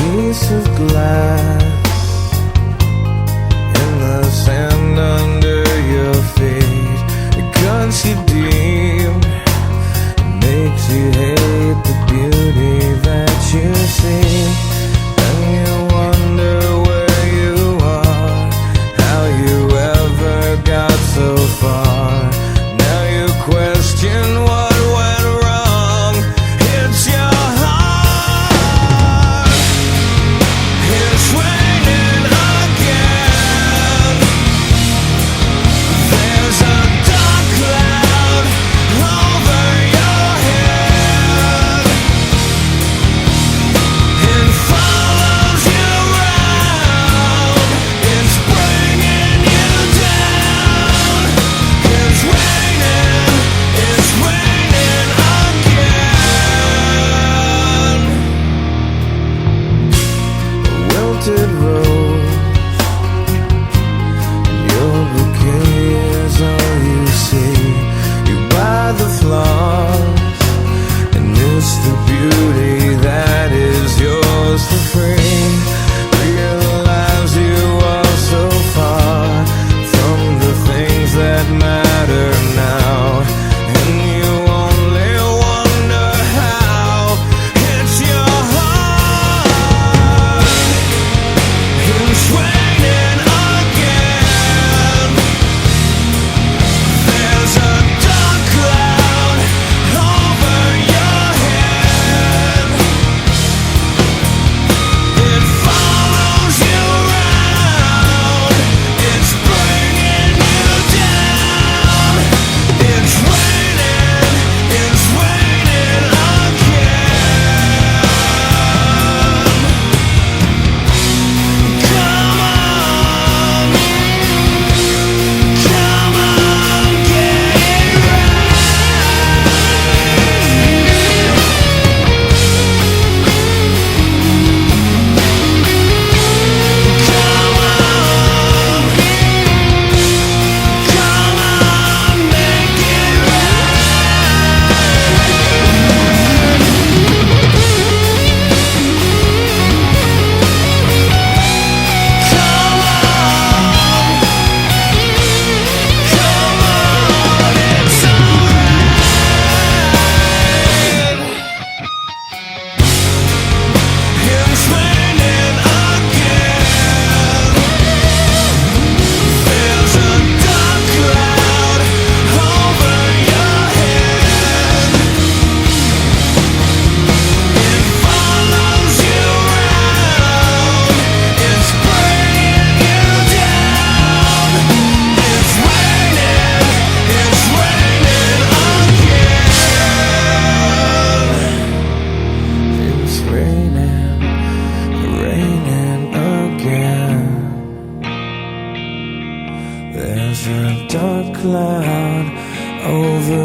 piece of glass in the sand under your feet. It cuts you deep, it makes you hate the beauty that you see. And you wonder where you are, how you ever got so far. Now you question what went wrong. It's your heart. It's raining again. There's a dark cloud over your head. It follows you round. It's bringing you down. It's raining again. A wilted rose, your bouquet is all you see. You buy the flaws and miss the beauty that is yours for free. Realize you are so far from the things that matter now, and you only wonder how. It's your heart. It's raining again. There's a dark cloud over your head. It follows you round. It's bringing you down. It's raining again. Come on, get right. Come on, make it it's alright. It's raining again. There's a dark cloud over your head. It follows you round. It's bringing you down. It's raining again. It's raining again. There's a dark cloud over